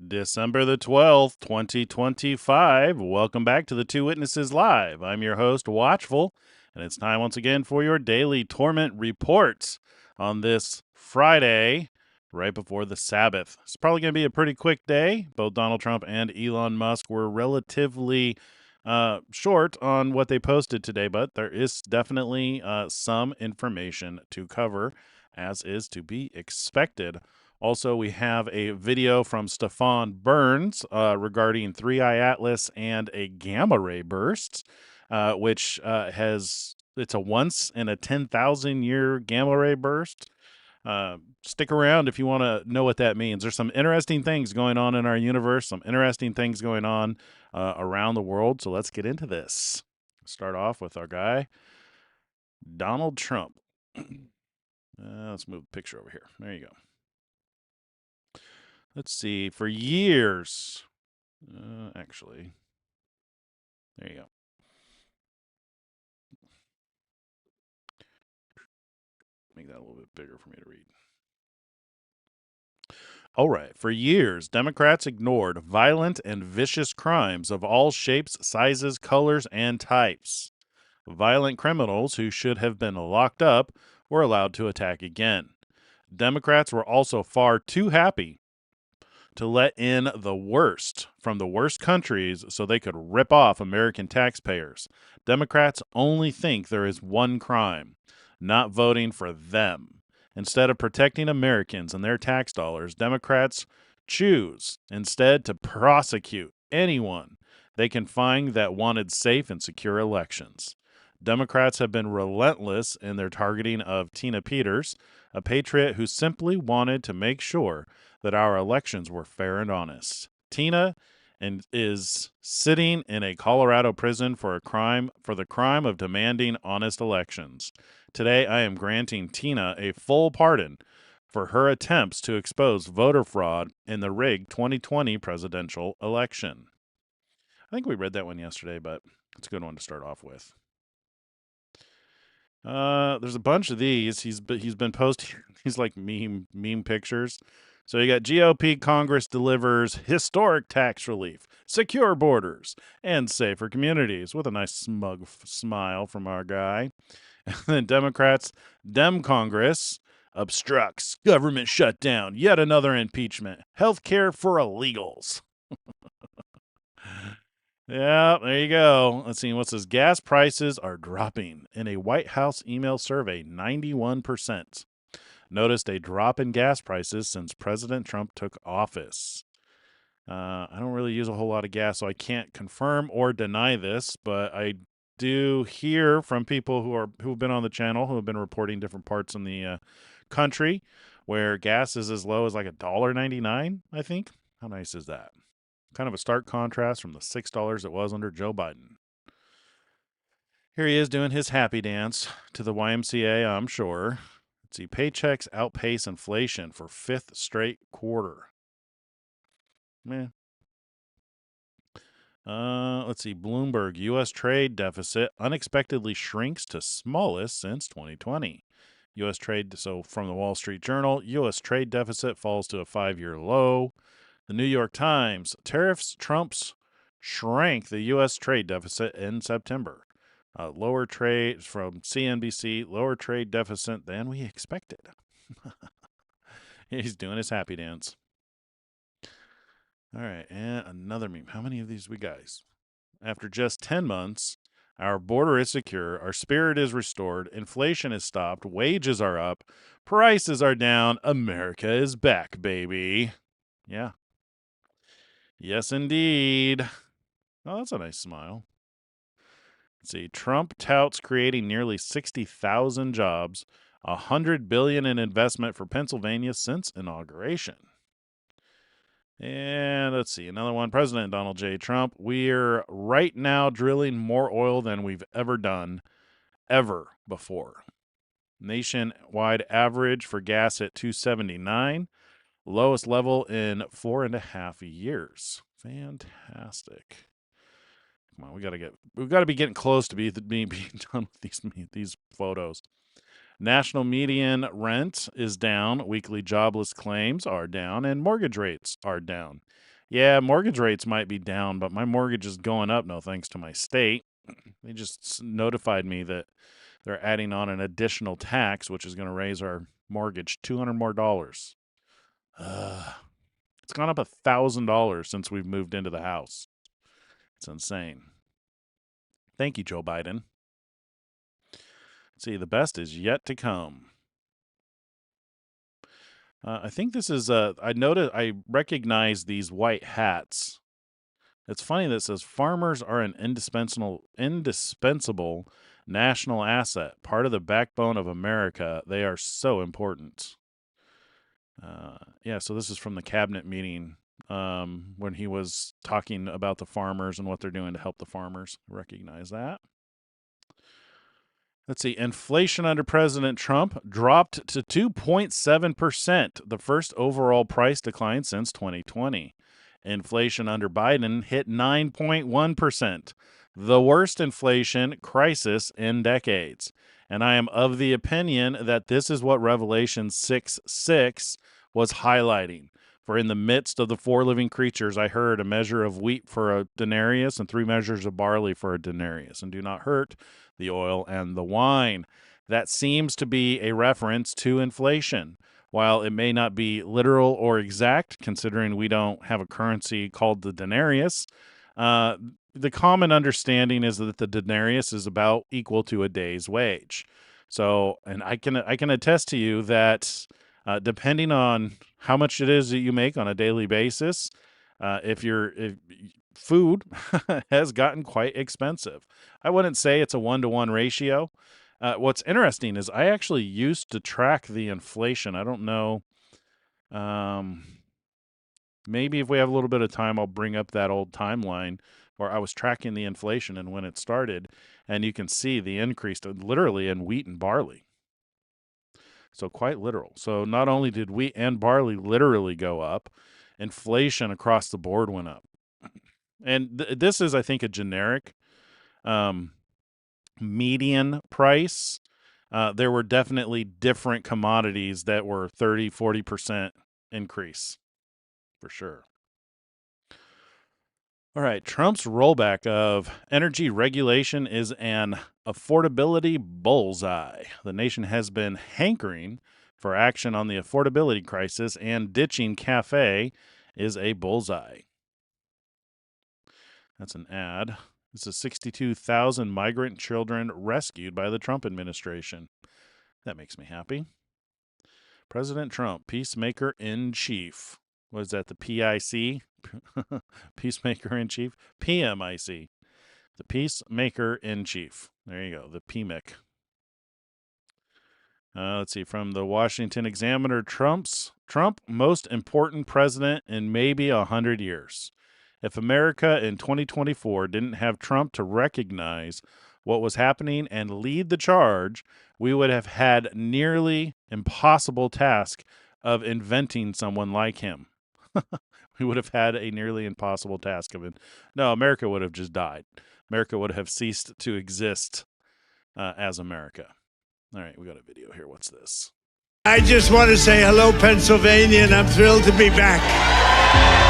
December the 12th, 2025. Welcome back to the Two Witnesses Live. I'm your host, Watchful, and it's time once again for your daily Torment report on this Friday, right before the Sabbath. It's probably going to be a pretty quick day. Both Donald Trump and Elon Musk were relatively short on what they posted today, but there is definitely some information to cover, as is to be expected. Also, we have a video from Stefan Burns regarding 3-eye atlas and a gamma ray burst, which it's a once in a 10,000 year gamma ray burst. Stick around if you want to know what that means. There's some interesting things going on in our universe, some interesting things going on around the world. So let's get into this. Start off with our guy, Donald Trump. Let's move the picture over here. There you go. Let's see. For years, actually, there you go. Make that a little bit bigger for me to read. All right. For years, Democrats ignored violent and vicious crimes of all shapes, sizes, colors, and types. Violent criminals who should have been locked up were allowed to attack again. Democrats were also far too happy to let in the worst from the worst countries so they could rip off American taxpayers. Democrats only think there is one crime, not voting for them. Instead of protecting Americans and their tax dollars, Democrats choose instead to prosecute anyone they can find that wanted safe and secure elections. Democrats have been relentless in their targeting of Tina Peters, a patriot who simply wanted to make sure that our elections were fair and honest. Tina is sitting in a Colorado prison for the crime of demanding honest elections. Today, I am granting Tina a full pardon for her attempts to expose voter fraud in the rigged 2020 presidential election. I think we read that one yesterday, but it's a good one to start off with. There's a bunch of these. He's been posting these like meme pictures. So you got GOP Congress delivers historic tax relief, secure borders, and safer communities with a nice smug smile from our guy. And then Democrats, Dem Congress obstructs government shutdown, yet another impeachment, health care for illegals. Yeah, there you go. Let's see. What says? Gas prices are dropping. In a White House email survey, 91% noticed a drop in gas prices since President Trump took office. I don't really use a whole lot of gas, so I can't confirm or deny this, but I do hear from people who've been on the channel who have been reporting different parts in the country where gas is as low as like $1.99, I think. How nice is that? Kind of a stark contrast from the $6 it was under Joe Biden. Here he is doing his happy dance to the YMCA, I'm sure. Let's see, paychecks outpace inflation for fifth straight quarter. Meh. Let's see, Bloomberg, U.S. trade deficit unexpectedly shrinks to smallest since 2020. U.S. trade, so from the Wall Street Journal, U.S. trade deficit falls to a 5-year low. The New York Times, tariffs Trump's shrank the U.S. trade deficit in September. Lower trade from CNBC, lower trade deficit than we expected. He's doing his happy dance. All right, and another meme. How many of these we guys? After just 10 months, our border is secure, our spirit is restored, inflation is stopped, wages are up, prices are down, America is back, baby. Yeah. Yes, indeed. Oh, that's a nice smile. Let's see. Trump touts creating nearly 60,000 jobs, $100 billion in investment for Pennsylvania since inauguration. And let's see, another one. President Donald J. Trump. We're right now drilling more oil than we've ever done, ever before. Nationwide average for gas at $2.79, lowest level in 4.5 years. Fantastic. Come on, we've got to be getting close to being done with these photos. National median rent is down, weekly jobless claims are down, and mortgage rates are down. Yeah, mortgage rates might be down, but my mortgage is going up, no thanks to my state. They just notified me that they're adding on an additional tax, which is going to raise our mortgage $200 more. It's gone up $1,000 since we've moved into the house. It's insane. Thank you, Joe Biden. See, the best is yet to come. I think this is I recognize these white hats. It's funny that it says farmers are an indispensable national asset, part of the backbone of America. They are so important. Yeah, so this is from the cabinet meeting when he was talking about the farmers and what they're doing to help the farmers. Recognize that. Let's see. Inflation under President Trump dropped to 2.7%, the first overall price decline since 2020. Inflation under Biden hit 9.1%, the worst inflation crisis in decades. And I am of the opinion that this is what Revelation 6:6 was highlighting. For in the midst of the four living creatures, I heard a measure of wheat for a denarius and 3 measures of barley for a denarius, and do not hurt the oil and the wine. That seems to be a reference to inflation. While it may not be literal or exact, considering we don't have a currency called the denarius, the common understanding is that the denarius is about equal to a day's wage. So, and I can attest to you that depending on how much it is that you make on a daily basis, if food has gotten quite expensive. I wouldn't say it's a 1-to-1 ratio. What's interesting is I actually used to track the inflation. I don't know. Maybe if we have a little bit of time, I'll bring up that old timeline where I was tracking the inflation and when it started, and you can see the increase literally in wheat and barley. So quite literal. So not only did wheat and barley literally go up, inflation across the board went up. And this is, I think, a generic median price. There were definitely different commodities that were 30, 40% increase for sure. All right, Trump's rollback of energy regulation is an affordability bullseye. The nation has been hankering for action on the affordability crisis, and ditching cafe is a bullseye. That's an ad. This is 62,000 migrant children rescued by the Trump administration. That makes me happy. President Trump, peacemaker in chief. Was that the PIC? Peacemaker in chief? PMIC. The peacemaker in chief. There you go. The PMIC. Let's see. From the Washington Examiner, Trump, most important president in maybe 100 years. If America in 2024 didn't have Trump to recognize what was happening and lead the charge, we would have had nearly impossible task of inventing someone like him. We would have had a nearly impossible task of it. No, America would have just died. America would have ceased to exist as America. All right, we got a video here. What's this? I just want to say hello, Pennsylvania, and I'm thrilled to be back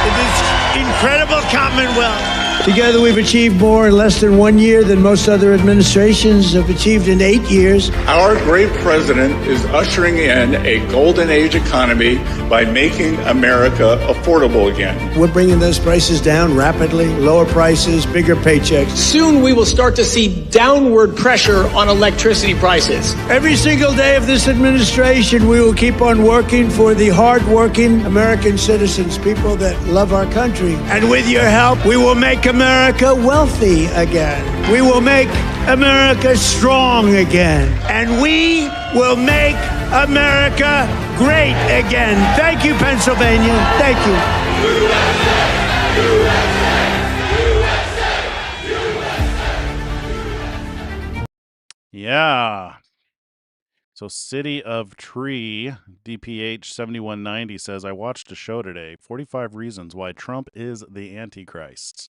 in this incredible Commonwealth. Together, we've achieved more in less than 1 year than most other administrations have achieved in 8 years. Our great president is ushering in a golden age economy by making America affordable again. We're bringing those prices down rapidly, lower prices, bigger paychecks. Soon we will start to see downward pressure on electricity prices. Every single day of this administration, we will keep on working for the hard-working American citizens, people that love our country. And with your help, we will make America wealthy again. We will make America strong again. And we will make America great again. Thank you, Pennsylvania. Thank you. Yeah. So City of Tree, DPH 7190 says, I watched a show today, 45 Reasons Why Trump is the Antichrist.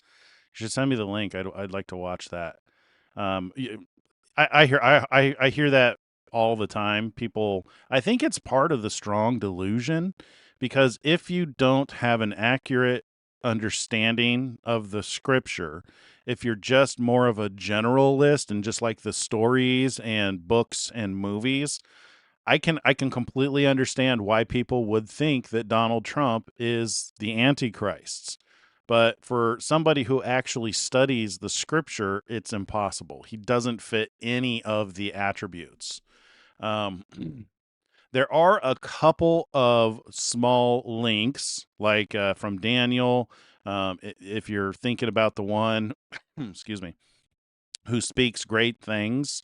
You should send me the link. I'd like to watch that. I hear that all the time. People, I think it's part of the strong delusion, because if you don't have an accurate understanding of the scripture, if you're just more of a generalist and just like the stories and books and movies, I can completely understand why people would think that Donald Trump is the Antichrist. But for somebody who actually studies the scripture, it's impossible. He doesn't fit any of the attributes. Um, there are a couple of small links, like from Daniel. If you're thinking about the one, excuse me, who speaks great things,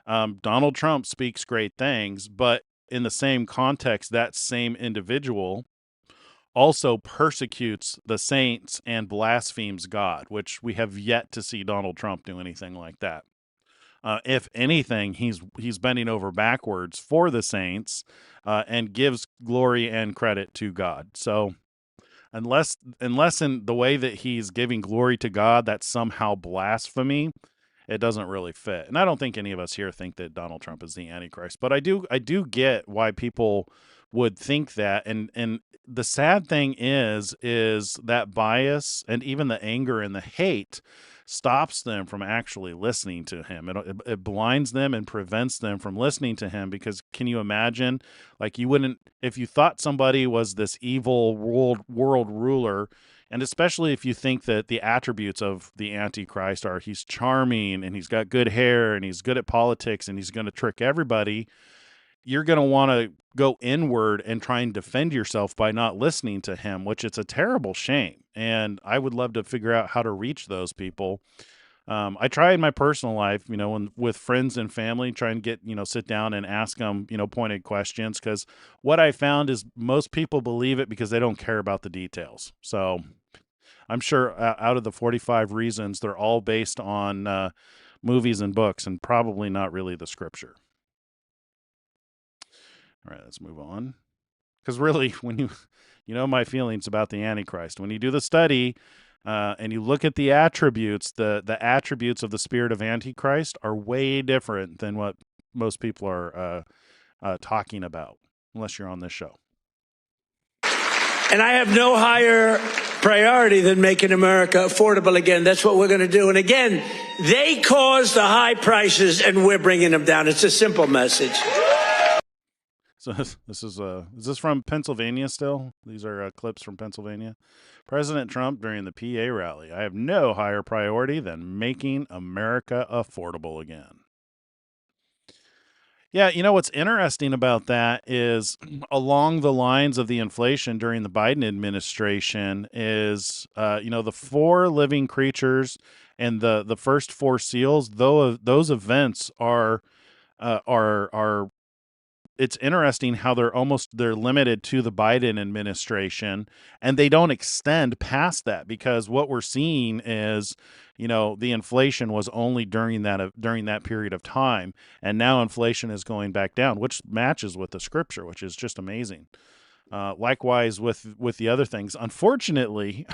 Donald Trump speaks great things, but in the same context, that same individual also persecutes the saints and blasphemes God, which we have yet to see Donald Trump do anything like that. If anything, he's bending over backwards for the saints and gives glory and credit to God. So unless in the way that he's giving glory to God, that's somehow blasphemy, it doesn't really fit. And I don't think any of us here think that Donald Trump is the Antichrist, but I do get why people would think that. And the sad thing is that bias and even the anger and the hate stops them from actually listening to him. It blinds them and prevents them from listening to him, because can you imagine, like, you wouldn't, if you thought somebody was this evil world ruler, and especially if you think that the attributes of the Antichrist are he's charming and he's got good hair and he's good at politics and he's going to trick everybody, you're going to want to go inward and try and defend yourself by not listening to him, which it's a terrible shame. And I would love to figure out how to reach those people. I try in my personal life, with friends and family, try and get, sit down and ask them, pointed questions. Because what I found is most people believe it because they don't care about the details. So I'm sure out of the 45 reasons, they're all based on movies and books and probably not really the scripture. All right, let's move on. Because really, when you my feelings about the Antichrist, when you do the study and you look at the attributes, the attributes of the spirit of Antichrist are way different than what most people are talking about, unless you're on this show. And I have no higher priority than making America affordable again. That's what we're going to do. And again, they caused the high prices and we're bringing them down. It's a simple message. So this is this from Pennsylvania still? These are clips from Pennsylvania. President Trump during the PA rally. I have no higher priority than making America affordable again. Yeah, what's interesting about that is along the lines of the inflation during the Biden administration is, the four living creatures and the first four seals, though those events are it's interesting how they're limited to the Biden administration, and they don't extend past that, because what we're seeing is, the inflation was only during that period of time, and now inflation is going back down, which matches with the scripture, which is just amazing. Likewise with the other things, unfortunately,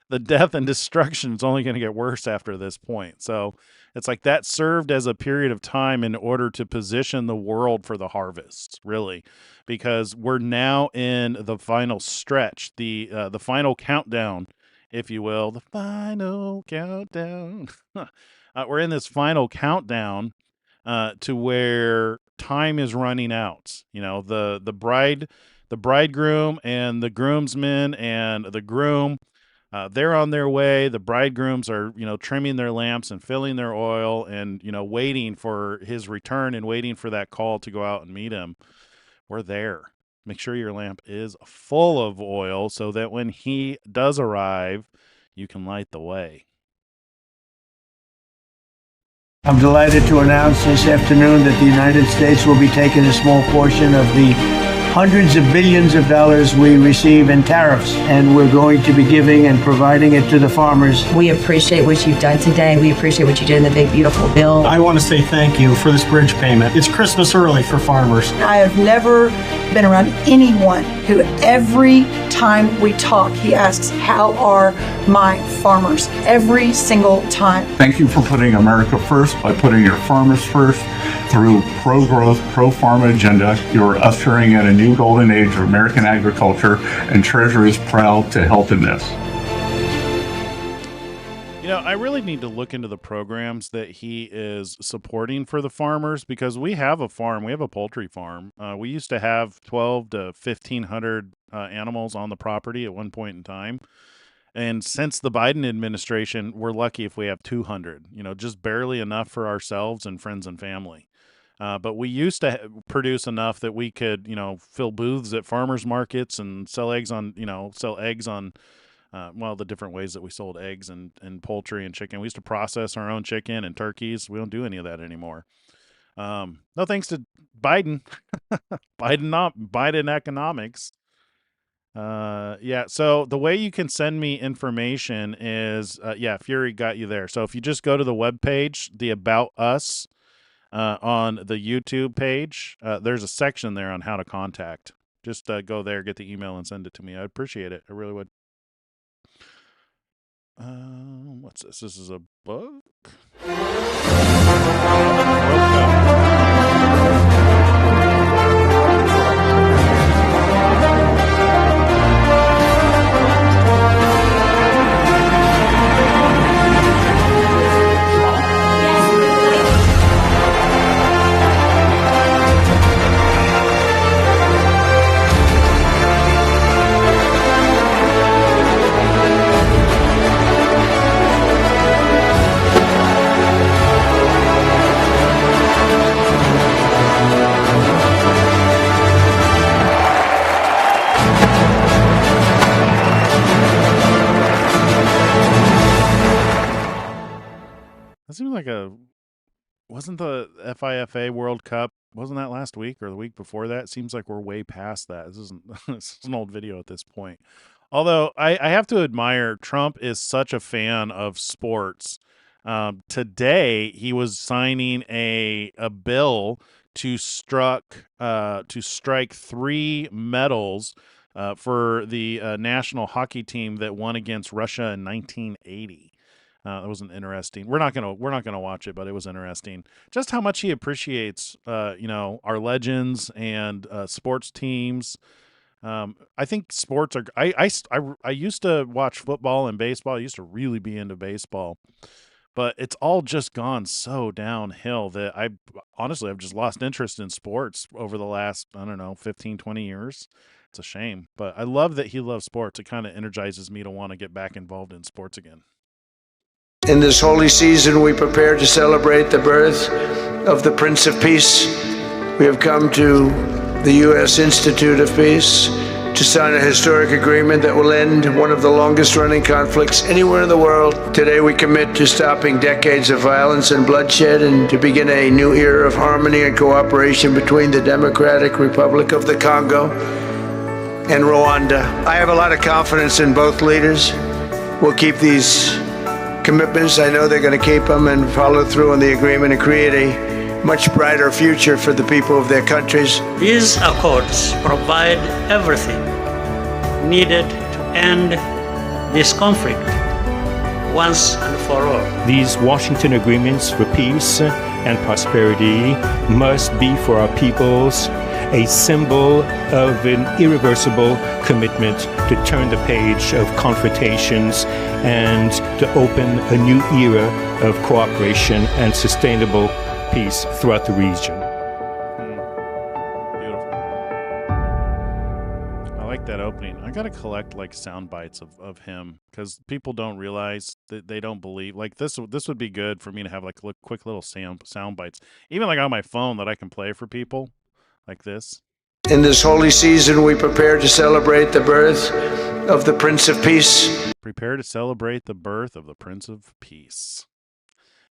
the death and destruction is only going to get worse after this point. So it's like that served as a period of time in order to position the world for the harvest, really, because we're now in the final stretch, the final countdown, if you will, the final countdown. We're in this final countdown to where time is running out. The bridegroom and the groomsmen and the groom, they're on their way. The bridegrooms are, trimming their lamps and filling their oil and, waiting for his return and waiting for that call to go out and meet him. We're there. Make sure your lamp is full of oil so that when he does arrive, you can light the way. I'm delighted to announce this afternoon that the United States will be taking a small portion of the hundreds of billions of dollars we receive in tariffs, and we're going to be giving and providing it to the farmers. We appreciate what you've done today. We appreciate what you did in the big, beautiful bill. I want to say thank you for this bridge payment. It's Christmas early for farmers. I have never been around anyone who every time we talk, he asks, how are my farmers? Every single time. Thank you for putting America first by putting your farmers first. Through pro-growth, pro-pharma agenda, you are ushering in a new golden age of American agriculture, and Treasury is proud to help in this. You know, I really need to look into the programs that he is supporting for the farmers, because we have a farm. We have a poultry farm. We used to have 12 to 1,500 animals on the property at one point in time. And since the Biden administration, we're lucky if we have 200, you know, just barely enough for ourselves and friends and family. But we used to produce enough that we could, you know, fill booths at farmers markets and sell eggs on, well, the different ways that we sold eggs and poultry and chicken. We used to process our own chicken and turkeys. We don't do any of that anymore. No thanks to Biden. Biden economics. Yeah, so the way you can send me information is, Fury got you there. So if you just go to the webpage, the About Us, on the YouTube page, there's a section there on how to contact. Just go there, get the email, and send it to me. I'd appreciate it. I really would. What's this? This is a book? That seems like wasn't the FIFA World Cup, wasn't that last week or the week before that? It seems like we're way past that. This isn't, this is an old video at this point. Although I have to admire, Trump is such a fan of sports. Today he was signing a bill to strike 3 medals for the national hockey team that won against Russia in 1980. That was an interesting. We're not gonna watch it, but it was interesting. Just how much he appreciates, our legends and sports teams. I think sports are. I used to watch football and baseball. I used to really be into baseball, but it's all just gone so downhill that I've just lost interest in sports over the last, I don't know, 15, 20 years. It's a shame, but I love that he loves sports. It kind of energizes me to want to get back involved in sports again. In this holy season, we prepare to celebrate the birth of the Prince of Peace. We have come to the U.S. Institute of Peace to sign a historic agreement that will end one of the longest-running conflicts anywhere in the world. Today, we commit to stopping decades of violence and bloodshed and to begin a new era of harmony and cooperation between the Democratic Republic of the Congo and Rwanda. I have a lot of confidence in both leaders. We'll keep these commitments. I know they're going to keep them and follow through on the agreement and create a much brighter future for the people of their countries. These accords provide everything needed to end this conflict once and for all. These Washington agreements for peace and prosperity must be for our peoples a symbol of an irreversible commitment to turn the page of confrontations and to open a new era of cooperation and sustainable peace throughout the region. Beautiful. I like that opening. I gotta collect like sound bites of him, because people don't realize that they don't believe. Like this would be good for me to have like quick little sound bites, even like on my phone, that I can play for people like this. In this holy season, we prepare to celebrate the birth of the Prince of Peace. Prepare to celebrate the birth of the Prince of Peace,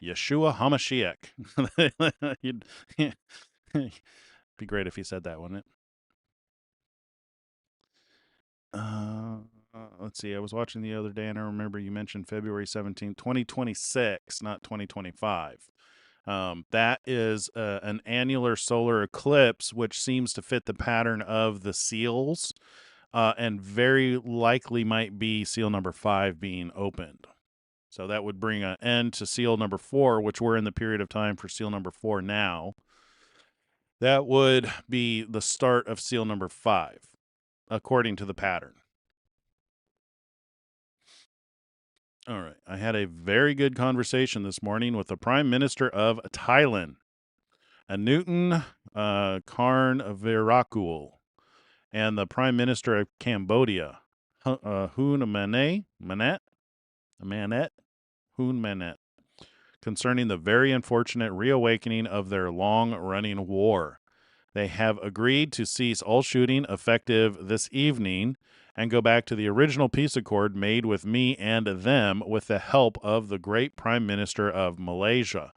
Yeshua HaMashiach. Be great if he said that, wouldn't it? Let's see. I was watching the other day, and I remember you mentioned February 17th, 2026, not 2025. That is an annular solar eclipse, which seems to fit the pattern of the seals, and very likely might be seal number 5 being opened. So that would bring an end to seal number 4, which we're in the period of time for seal number 4 now. That would be the start of seal number 5, according to the pattern. All right. I had a very good conversation this morning with the Prime Minister of Thailand, Anutin Karnvirakul, and the Prime Minister of Cambodia, Hun Manet, Hun Manet, concerning the very unfortunate reawakening of their long-running war. They have agreed to cease all shooting effective this evening and go back to the original peace accord made with me and them with the help of the great Prime Minister of Malaysia,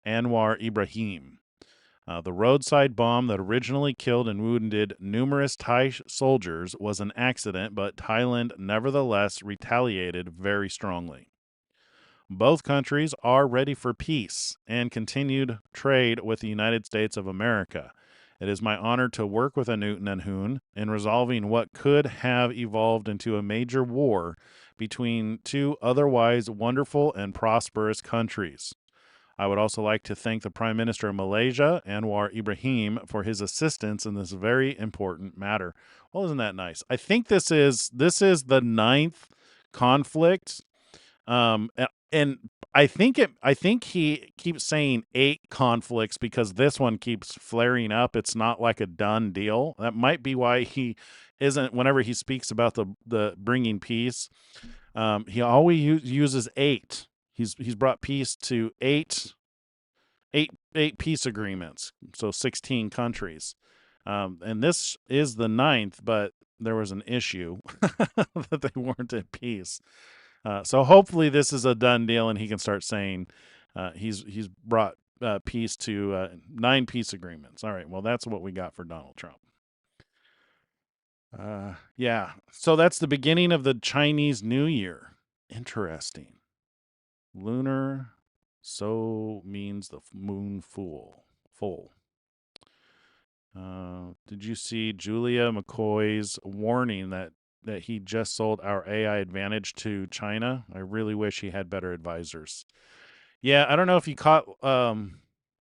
Anwar Ibrahim. The roadside bomb that originally killed and wounded numerous Thai soldiers was an accident, but Thailand nevertheless retaliated very strongly. Both countries are ready for peace and continued trade with the United States of America. It is my honor to work with Anutin and Hun in resolving what could have evolved into a major war between two otherwise wonderful and prosperous countries. I would also like to thank the Prime Minister of Malaysia, Anwar Ibrahim, for his assistance in this very important matter. Well, isn't that nice? I think this is the 9th conflict. And I think he keeps saying 8 conflicts because this one keeps flaring up. It's not like a done deal. That might be why he isn't. Whenever he speaks about the bringing peace, he always uses 8. He's brought peace to 8 peace agreements, so 16 countries. And this is the 9th, but there was an issue that they weren't at peace. So hopefully this is a done deal, and he can start saying he's brought peace to 9 peace agreements. All right, well, that's what we got for Donald Trump. Yeah, so that's the beginning of the Chinese New Year. Interesting. Lunar, so means the moon full. Did you see Julia McCoy's warning that he just sold our AI advantage to China? I really wish he had better advisors. Yeah, I don't know if you caught. Oh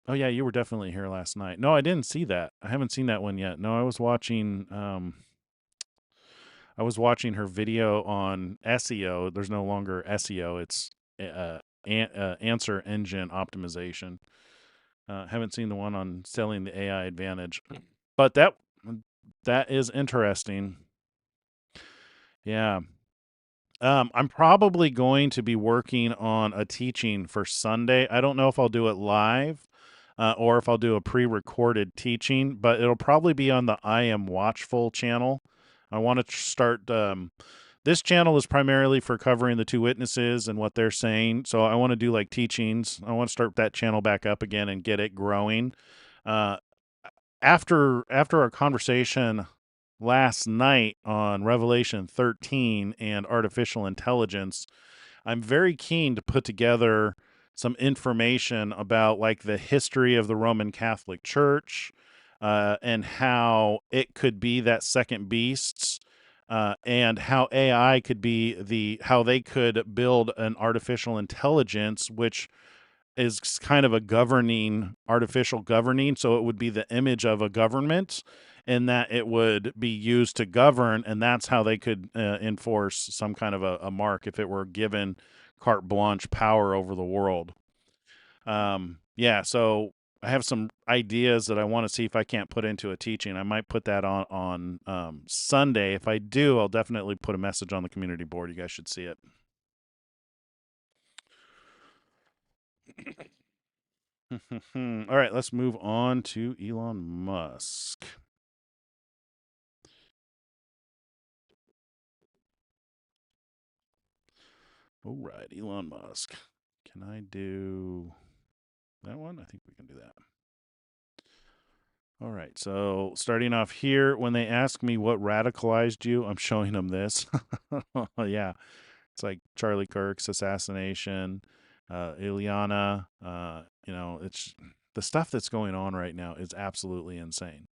yeah, you were definitely here last night. No, I didn't see that. I haven't seen that one yet. No, I was watching. I was watching her video on SEO. There's no longer SEO. It's answer engine optimization. Haven't seen the one on selling the AI advantage, but that is interesting. Yeah. I'm probably going to be working on a teaching for Sunday. I don't know if I'll do it live or if I'll do a pre-recorded teaching, but it'll probably be on the I Am Watchful channel. I want to start. This channel is primarily for covering the two witnesses and what they're saying. So I want to do like teachings. I want to start that channel back up again and get it growing. After our conversation last night on Revelation 13 and artificial intelligence, I'm very keen to put together some information about like the history of the Roman Catholic Church and how it could be that second beast. And how AI could be how they could build an artificial intelligence, which is kind of a artificial governing. So it would be the image of a government, and that it would be used to govern. And that's how they could enforce some kind of a mark if it were given carte blanche power over the world. Yeah. So I have some ideas that I want to see if I can't put into a teaching. I might put that on Sunday. If I do, I'll definitely put a message on the community board. You guys should see it. All right, let's move on to Elon Musk. All right, Elon Musk. Can I do that one? I think we can do that. All right, so starting off here, when they ask me what radicalized you, I'm showing them this. Yeah, it's like Charlie Kirk's assassination, Ileana. It's the stuff that's going on right now is absolutely insane.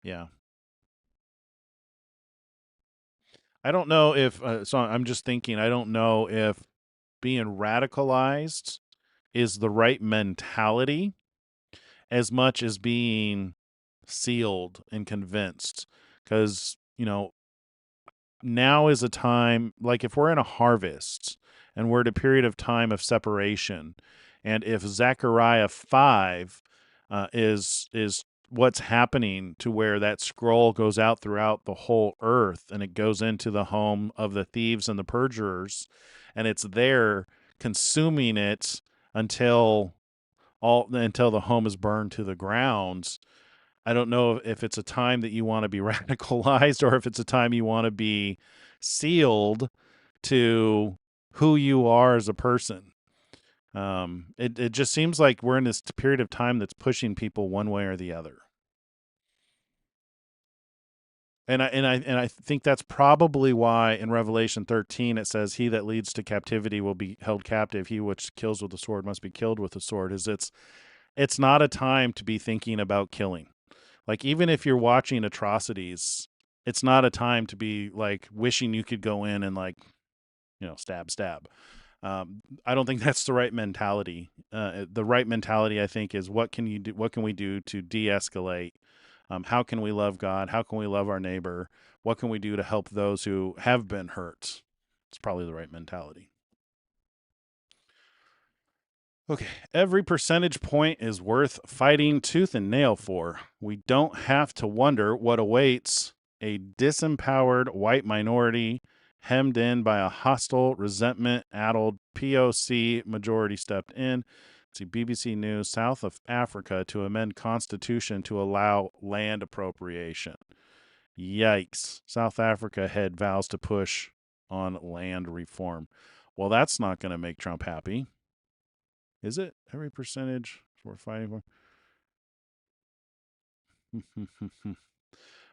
Yeah. I don't know if, so I'm just thinking, I don't know if being radicalized is the right mentality as much as being sealed and convinced. Because, now is a time, like if we're in a harvest and we're at a period of time of separation, and if Zechariah 5 is what's happening to where that scroll goes out throughout the whole earth and it goes into the home of the thieves and the perjurers, and it's there consuming it until the home is burned to the ground. I don't know if it's a time that you want to be radicalized or if it's a time you want to be sealed to who you are as a person. It just seems like we're in this period of time that's pushing people one way or the other. And I think that's probably why in Revelation 13 it says, "He that leads to captivity will be held captive. He which kills with the sword must be killed with the sword." It's not a time to be thinking about killing. Like, even if you're watching atrocities, it's not a time to be like wishing you could go in and like, stab. I don't think that's the right mentality. The right mentality, I think, is what can you do? What can we do to de-escalate? How can we love God? How can we love our neighbor? What can we do to help those who have been hurt? It's probably the right mentality. Okay, every percentage point is worth fighting tooth and nail for. We don't have to wonder what awaits a disempowered white minority hemmed in by a hostile, resentment-addled POC majority stepped in. See, BBC News, South of Africa to amend constitution to allow land appropriation. Yikes. South Africa head vows to push on land reform. Well, that's not going to make Trump happy. Is it? Every percentage we're fighting for?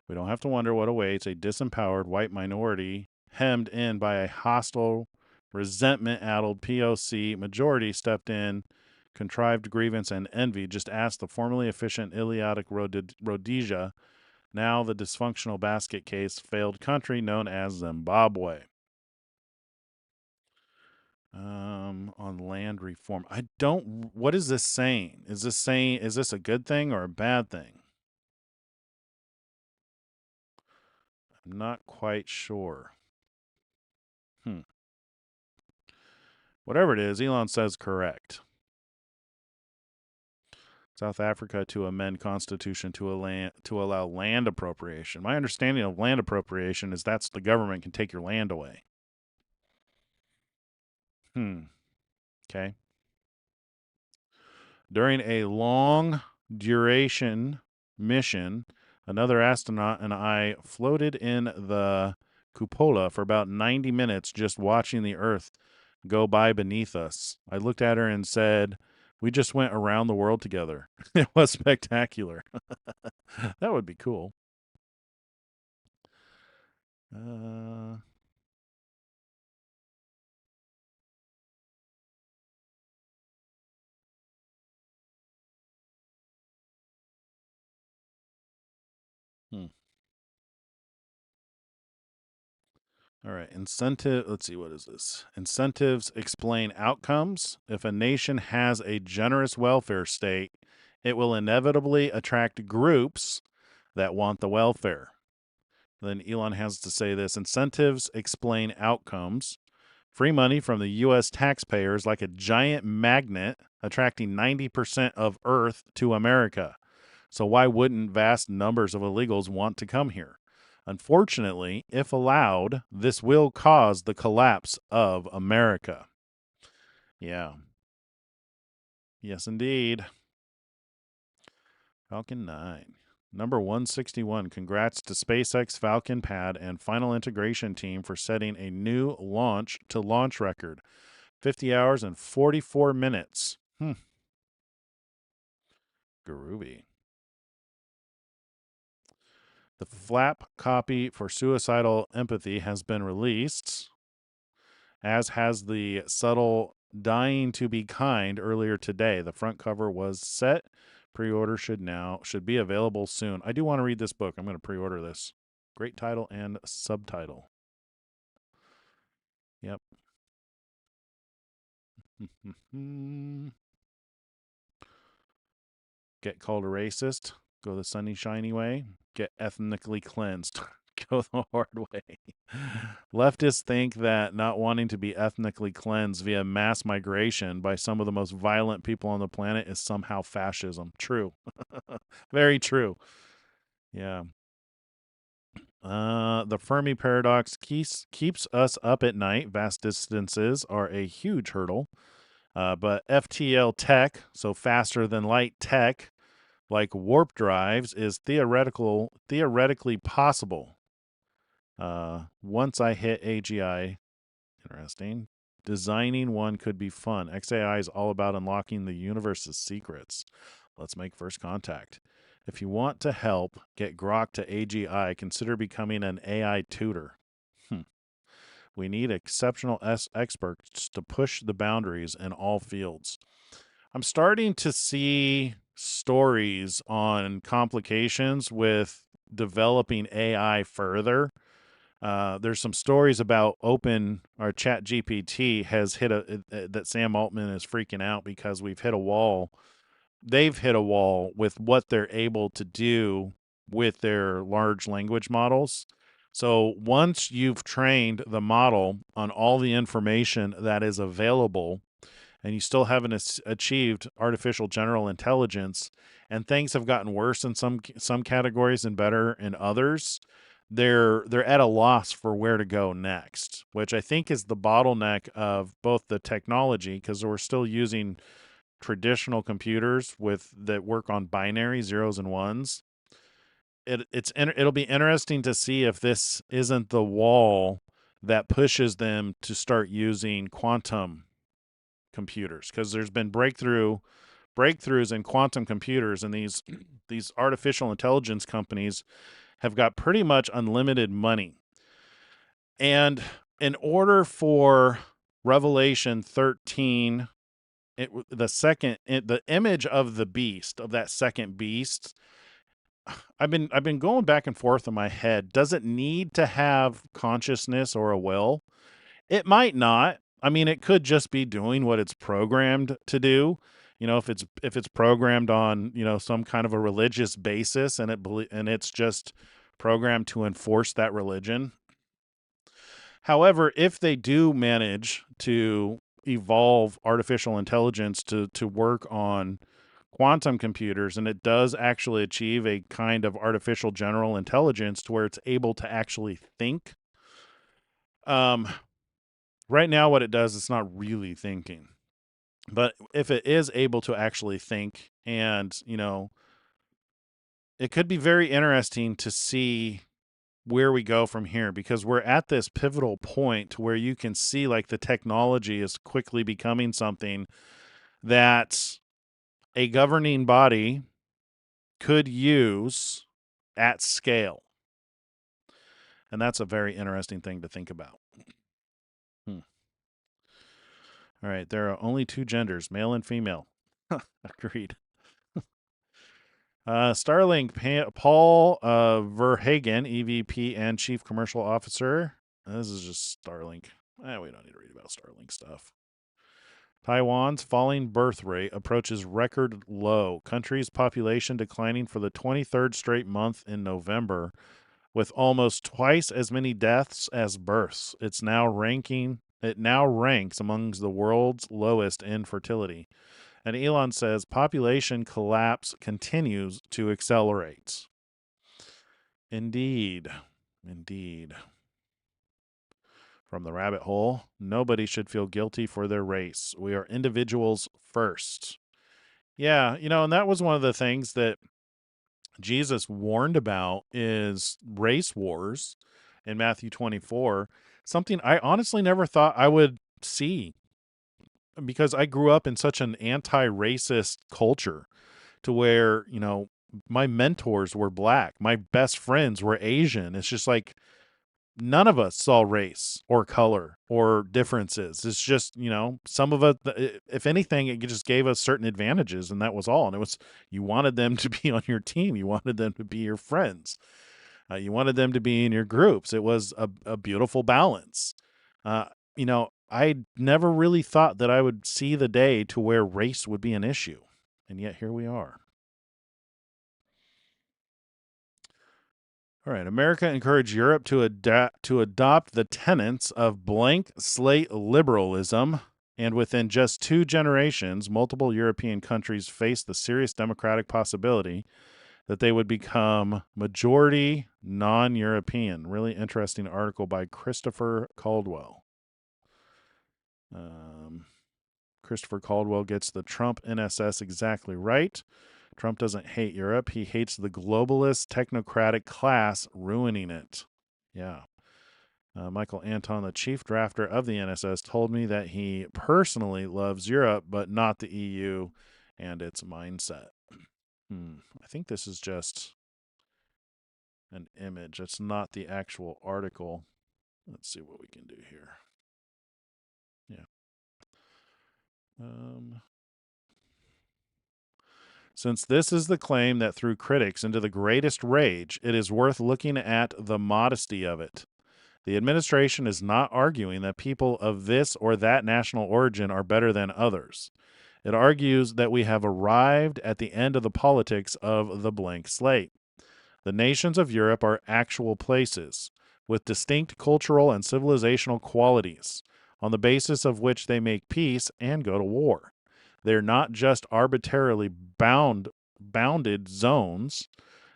We don't have to wonder what awaits a disempowered white minority hemmed in by a hostile, resentment-addled POC majority stepped in, contrived grievance and envy. Just ask the formerly efficient Iliadic Rhodesia, now the dysfunctional basket case failed country known as Zimbabwe. On land reform. What is this saying? Is this a good thing or a bad thing? I'm not quite sure. Whatever it is, Elon says correct. South Africa to amend constitution to allow land appropriation. My understanding of land appropriation is that's the government can take your land away. Okay. During a long duration mission, another astronaut and I floated in the cupola for about 90 minutes just watching the Earth go by beneath us. I looked at her and said, "We just went around the world together." It was spectacular. That would be cool. All right. Let's see, what is this? Incentives explain outcomes. If a nation has a generous welfare state, it will inevitably attract groups that want the welfare. Then Elon has to say this: incentives explain outcomes. Free money from the U.S. taxpayers like a giant magnet attracting 90% of Earth to America. So why wouldn't vast numbers of illegals want to come here? Unfortunately, if allowed, this will cause the collapse of America. Yeah. Yes, indeed. Falcon 9. Number 161. Congrats to SpaceX Falcon Pad and final integration team for setting a new launch to launch record. 50 hours and 44 minutes. Groovy. The flap copy for Suicidal Empathy has been released, as has the subtle Dying to Be Kind earlier today. The front cover was set. Pre-order should be available soon. I do want to read this book. I'm going to pre-order this. Great title and subtitle. Get called a racist, go the sunny shiny way. Get ethnically cleansed, go the hard way. Leftists think that not wanting to be ethnically cleansed via mass migration by some of the most violent people on the planet is somehow fascism. True. Very true. Yeah. The Fermi paradox keeps us up at night. Vast distances are a huge hurdle. But FTL tech, so faster than light tech, like warp drives, is theoretically possible. Once I hit AGI, interesting. Designing one could be fun. XAI is all about unlocking the universe's secrets. Let's make first contact. If you want to help get Grok to AGI, consider becoming an AI tutor. We need exceptional experts to push the boundaries in all fields. I'm starting to see stories on complications with developing AI further. There's some stories about Chat GPT has hit that Sam Altman is freaking out because we've hit a wall. They've hit a wall with what they're able to do with their large language models. So once you've trained the model on all the information that is available, and you still haven't achieved artificial general intelligence, and things have gotten worse in some categories and better in others, they're at a loss for where to go next, which I think is the bottleneck of both the technology, because we're still using traditional computers that work on binary zeros and ones. It'll be interesting to see if this isn't the wall that pushes them to start using quantum computers, because there's been breakthroughs in quantum computers, and these artificial intelligence companies have got pretty much unlimited money. And in order for Revelation 13, the image of the beast, of that second beast, I've been going back and forth in my head. Does it need to have consciousness or a will? It might not. I mean, it could just be doing what it's programmed to do. If it's programmed on, some kind of a religious basis, and it's just programmed to enforce that religion. However, if they do manage to evolve artificial intelligence to work on quantum computers, and it does actually achieve a kind of artificial general intelligence to where it's able to actually think. Right now what it does, it's not really thinking. But if it is able to actually think, and, it could be very interesting to see where we go from here, because we're at this pivotal point where you can see like the technology is quickly becoming something that a governing body could use at scale. And that's a very interesting thing to think about. All right, there are only two genders, male and female. Agreed. Starlink, Paul Verhagen, EVP and Chief Commercial Officer. This is just Starlink. We don't need to read about Starlink stuff. Taiwan's falling birth rate approaches record low. Country's population declining for the 23rd straight month in November, with almost twice as many deaths as births. It now ranks among the world's lowest in fertility. And Elon says population collapse continues to accelerate. Indeed. From the rabbit hole, nobody should feel guilty for their race. We are individuals first. Yeah, and that was one of the things that Jesus warned about, is race wars in Matthew 24, something I honestly never thought I would see, because I grew up in such an anti-racist culture to where, my mentors were black. My best friends were Asian. It's just like none of us saw race or color or differences. It's just, some of us, if anything, it just gave us certain advantages, and that was all. And it was, you wanted them to be on your team. You wanted them to be your friends. You wanted them to be in your groups. It was a beautiful balance. I never really thought that I would see the day to where race would be an issue. And yet here we are. All right. America encouraged Europe to adopt the tenets of blank slate liberalism. And within just 2 generations, multiple European countries faced the serious democratic possibility that they would become majority non-European. Really interesting article by Christopher Caldwell. Christopher Caldwell gets the Trump NSS exactly right. Trump doesn't hate Europe. He hates the globalist technocratic class ruining it. Yeah. Michael Anton, the chief drafter of the NSS, told me that he personally loves Europe, but not the EU and its mindset. I think this is just an image. It's not the actual article. Let's see what we can do here. Yeah. Since this is the claim that threw critics into the greatest rage, it is worth looking at the modesty of it. The administration is not arguing that people of this or that national origin are better than others. It argues that we have arrived at the end of the politics of the blank slate. The nations of Europe are actual places, with distinct cultural and civilizational qualities, on the basis of which they make peace and go to war. They're not just arbitrarily bounded zones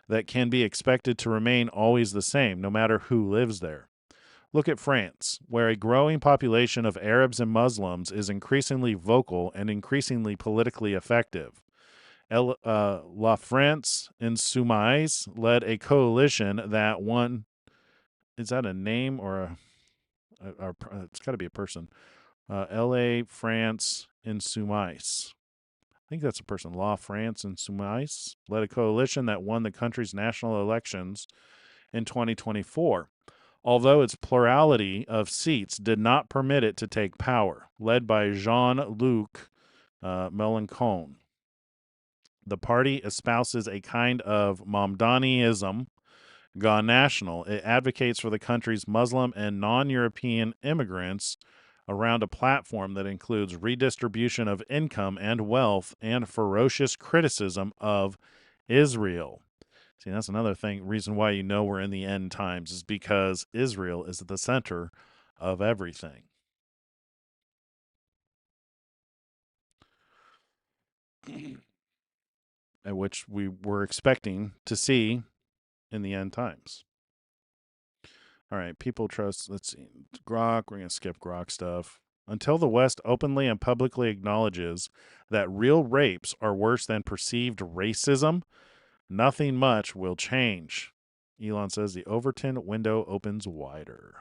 that can be expected to remain always the same, no matter who lives there. Look at France, where a growing population of Arabs and Muslims is increasingly vocal and increasingly politically effective. La France Insoumise led a coalition that won. Is that a name or it's got to be a person. La France Insoumise. I think that's a person. La France Insoumise led a coalition that won the country's national elections in 2024. Although its plurality of seats did not permit it to take power, led by Jean-Luc Mélenchon. The party espouses a kind of Mamdaniism gone national. It advocates for the country's Muslim and non-European immigrants around a platform that includes redistribution of income and wealth and ferocious criticism of Israel. See, that's another reason why you know we're in the end times, is because Israel is at the center of everything. Which we were expecting to see in the end times. All right, people trust, let's see, Grok, we're going to skip Grok stuff. Until the West openly and publicly acknowledges that real rapes are worse than perceived racism, nothing much will change. Elon says the Overton window opens wider.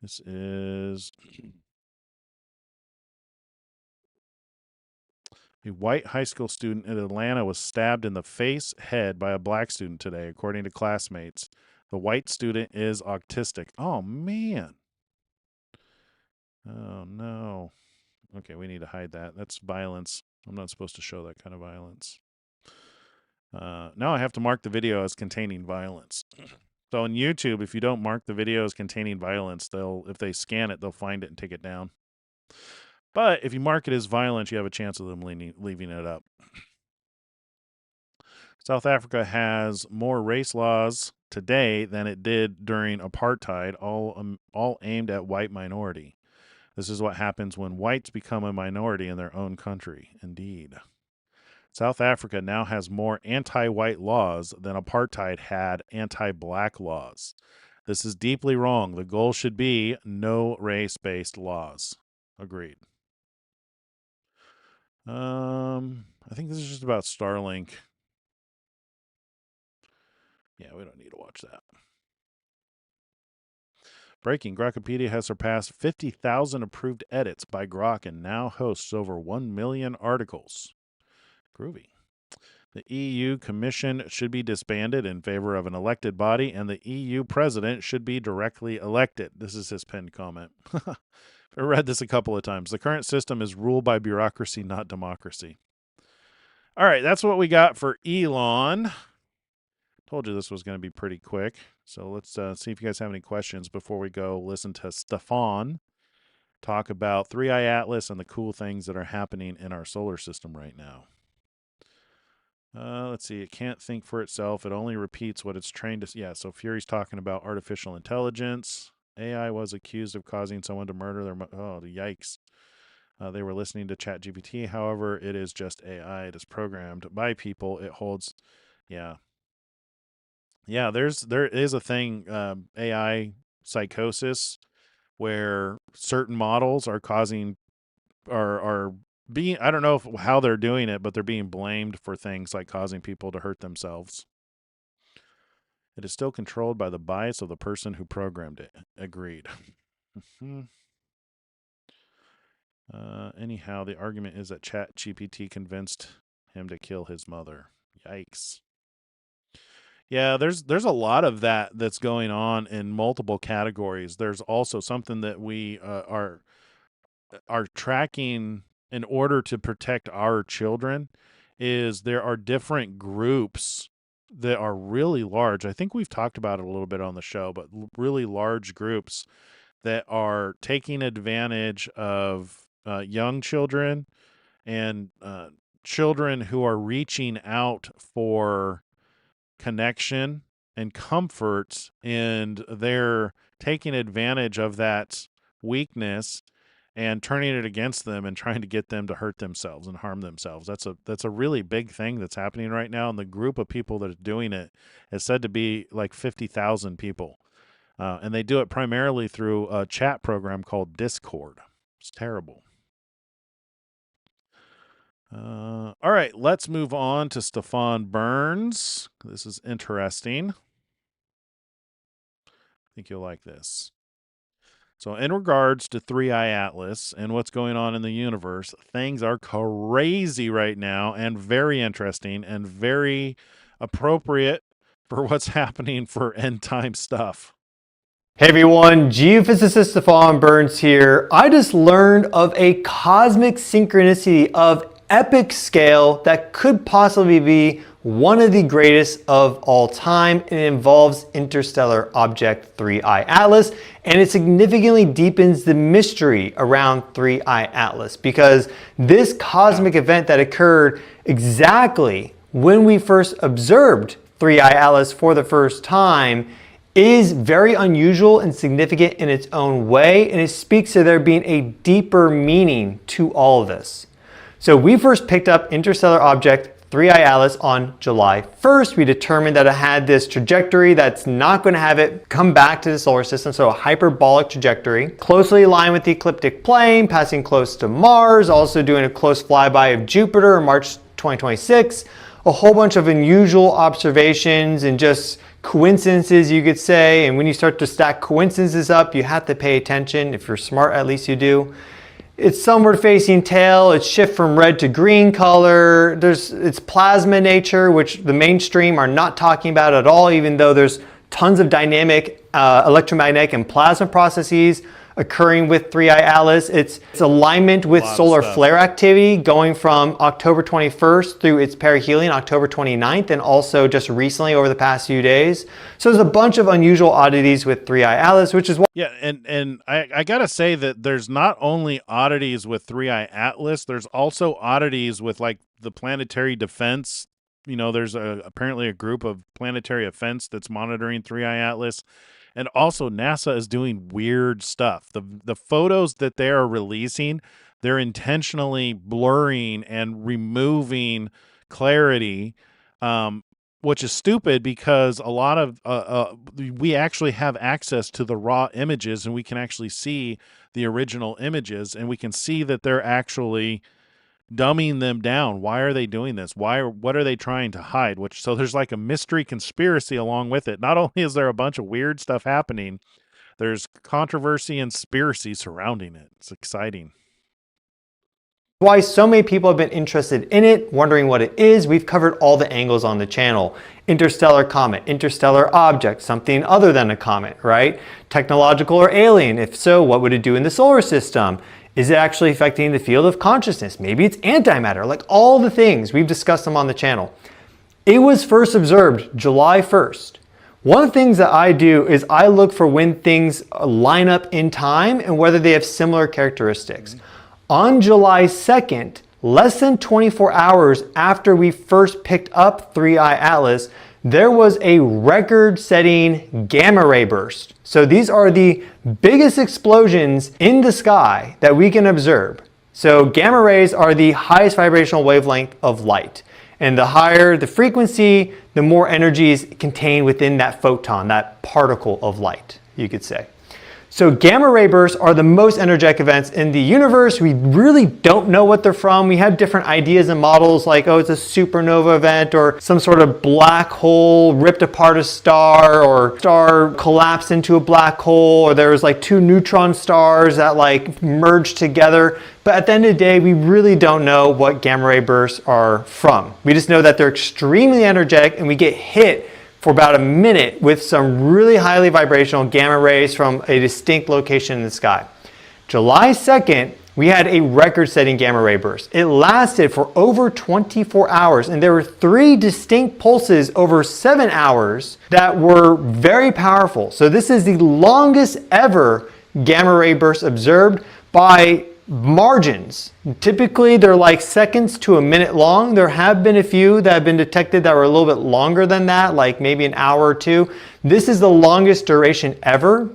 This is a white high school student in Atlanta was stabbed in the face, head by a black student today, according to classmates. The white student is autistic. Oh, man. Oh, no. Okay, we need to hide that. That's violence. I'm not supposed to show that kind of violence. Now I have to mark the video as containing violence. So on YouTube, if you don't mark the video as containing violence, if they scan it, they'll find it and take it down. But if you mark it as violence, you have a chance of them leaving it up. South Africa has more race laws today than it did during apartheid, all aimed at white minority. This is what happens when whites become a minority in their own country. Indeed. South Africa now has more anti-white laws than apartheid had anti-black laws. This is deeply wrong. The goal should be no race-based laws. Agreed. I think this is just about Starlink. Yeah, we don't need to watch that. Breaking, Grokopedia has surpassed 50,000 approved edits by Grok and now hosts over 1 million articles. Groovy. The EU Commission should be disbanded in favor of an elected body, and the EU President should be directly elected. This is his pinned comment. I read this a couple of times. The current system is ruled by bureaucracy, not democracy. All right, that's what we got for Elon. Told you this was going to be pretty quick. So let's see if you guys have any questions before we go listen to Stefan talk about 3i Atlas and the cool things that are happening in our solar system right now. Let's see. It can't think for itself. It only repeats what it's trained to. Yeah, so Fury's talking about artificial intelligence. AI was accused of causing someone to murder their. Oh, yikes. They were listening to ChatGPT. However, it is just AI. It is programmed by people. It holds. Yeah. Yeah, there is a thing, AI psychosis, where certain models are causing, are being, I don't know how they're doing it, but they're being blamed for things like causing people to hurt themselves. It is still controlled by the bias of the person who programmed it. Agreed. Anyhow, the argument is that ChatGPT convinced him to kill his mother. Yikes. Yeah, there's a lot of that's going on in multiple categories. There's also something that we are tracking in order to protect our children. Is there are different groups that are really large. I think we've talked about it a little bit on the show, but really large groups that are taking advantage of young children and children who are reaching out for connection and comfort, and they're taking advantage of that weakness and turning it against them and trying to get them to hurt themselves and harm themselves. That's a really big thing that's happening right now, and the group of people that are doing it is said to be like 50,000 people, and they do it primarily through a chat program called Discord. It's terrible. All right, let's move on to Stefan Burns. This is interesting. I think you'll like this. So in regards to 3i Atlas and what's going on in the universe, things are crazy right now and very interesting and very appropriate for what's happening for end time stuff. Hey everyone, geophysicist Stefan Burns here. I just learned of a cosmic synchronicity of epic scale that could possibly be one of the greatest of all time. It involves interstellar object 3i Atlas, and it significantly deepens the mystery around 3i Atlas, because this cosmic event that occurred exactly when we first observed 3i Atlas for the first time is very unusual and significant in its own way, and it speaks to there being a deeper meaning to all of this. So we first picked up interstellar object 3i Atlas on July 1st. We determined that it had this trajectory that's not going to have it come back to the solar system, so a hyperbolic trajectory, closely aligned with the ecliptic plane, passing close to Mars, also doing a close flyby of Jupiter in March 2026, a whole bunch of unusual observations and just coincidences, you could say. And when you start to stack coincidences up, you have to pay attention. If you're smart, at least you do. It's sunward facing tail, it's shift from red to green color, it's plasma nature, which the mainstream are not talking about at all, even though there's tons of dynamic electromagnetic and plasma processes occurring with 3i Atlas. It's alignment with solar flare activity going from October 21st through its perihelion October 29th, and also just recently over the past few days. So there's a bunch of unusual oddities with 3i Atlas, which is why. Yeah, and I gotta say that there's not only oddities with 3i Atlas, there's also oddities with like the planetary defense. You know, there's apparently a group of planetary defense that's monitoring 3i Atlas. And also NASA is doing weird stuff. The photos that they are releasing, they're intentionally blurring and removing clarity, which is stupid because a lot of we actually have access to the raw images, and we can actually see the original images, and we can see that they're actually dumbing them down. Why are they doing this? What are they trying to hide? So there's like a mystery conspiracy along with it. Not only is there a bunch of weird stuff happening, there's controversy and conspiracy surrounding it. It's exciting. Why so many people have been interested in it, wondering what it is. We've covered all the angles on the channel. Interstellar comet, interstellar object, something other than a comet, right? Technological or alien? If so, what would it do in the solar system? Is it actually affecting the field of consciousness? Maybe it's antimatter, like all the things. We've discussed them on the channel. It was first observed July 1st. One of the things that I do is I look for when things line up in time and whether they have similar characteristics. On July 2nd, less than 24 hours after we first picked up 3i Atlas, there was a record-setting gamma ray burst. So these are the biggest explosions in the sky that we can observe. So gamma rays are the highest vibrational wavelength of light. And the higher the frequency, the more energy is contained within that photon, that particle of light, you could say. So gamma ray bursts are the most energetic events in the universe. We really don't know what they're from. We have different ideas and models like, oh, it's a supernova event or some sort of black hole ripped apart a star or star collapsed into a black hole or there was like two neutron stars that like merged together. But at the end of the day, we really don't know what gamma ray bursts are from. We just know that they're extremely energetic and we get hit for about a minute with some really highly vibrational gamma rays from a distinct location in the sky. July 2nd, we had a record-setting gamma ray burst. It lasted for over 24 hours, and there were 3 distinct pulses over 7 hours that were very powerful. So this is the longest ever gamma ray burst observed by margins. Typically they're like seconds to a minute long. There have been a few that have been detected that were a little bit longer than that, like maybe an hour or two. This is the longest duration ever,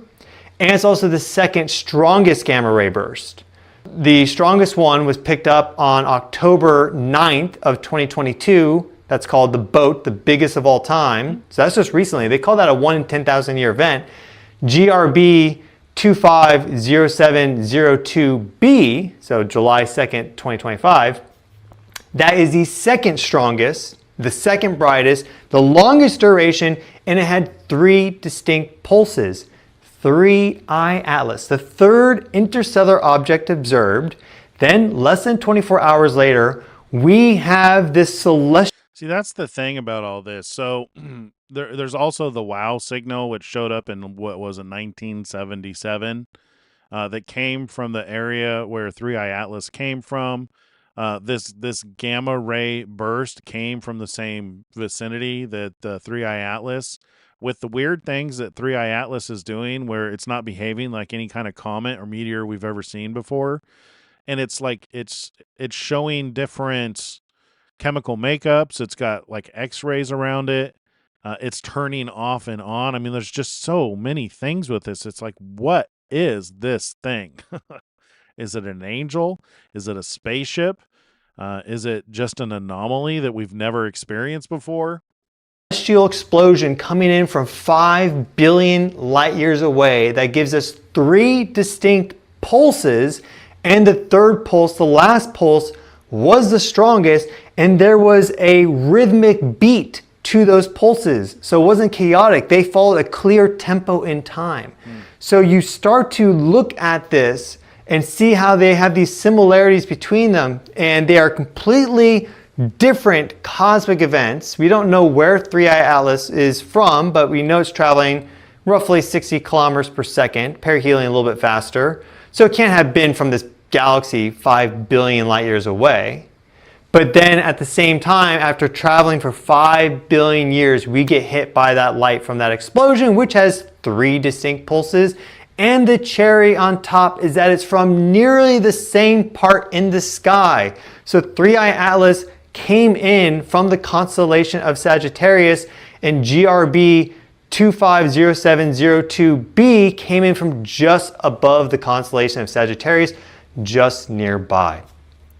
and it's also the second strongest gamma ray burst. The strongest one was picked up on October 9th of 2022. That's called the BOAT, the biggest of all time. So that's just recently. They call that a 1 in 10,000 year event. GRB 250702b, so July 2nd, 2025, that is the second strongest, the second brightest, the longest duration, and it had 3 distinct pulses. 3i Atlas, the third interstellar object observed. Then, less than 24 hours later, we have this celestial... See, that's the thing about all this. So there's also the WOW signal, which showed up in what was in 1977, that came from the area where 3i Atlas came from. This gamma ray burst came from the same vicinity that 3i Atlas. With the weird things that 3i Atlas is doing, where it's not behaving like any kind of comet or meteor we've ever seen before, and it's like it's showing different chemical makeups. It's got like x-rays around it. It's turning off and on. I mean, there's just so many things with this. It's like, what is this thing? Is it an angel? Is it a spaceship? Is it just an anomaly that we've never experienced before? Celestial explosion coming in from 5 billion light years away that gives us 3 distinct pulses, and the third pulse, the last pulse, was the strongest, and there was a rhythmic beat to those pulses. So it wasn't chaotic. They followed a clear tempo in time. So you start to look at this and see how they have these similarities between them, and they are completely different cosmic events. We don't know where 3i Atlas is from, but we know it's traveling roughly 60 kilometers per second, perihelion a little bit faster. So it can't have been from this galaxy 5 billion light years away. But then at the same time, after traveling for 5 billion years, we get hit by that light from that explosion, which has 3 distinct pulses. And the cherry on top is that it's from nearly the same part in the sky. So 3i Atlas came in from the constellation of Sagittarius, and GRB 250702b came in from just above the constellation of Sagittarius, just nearby.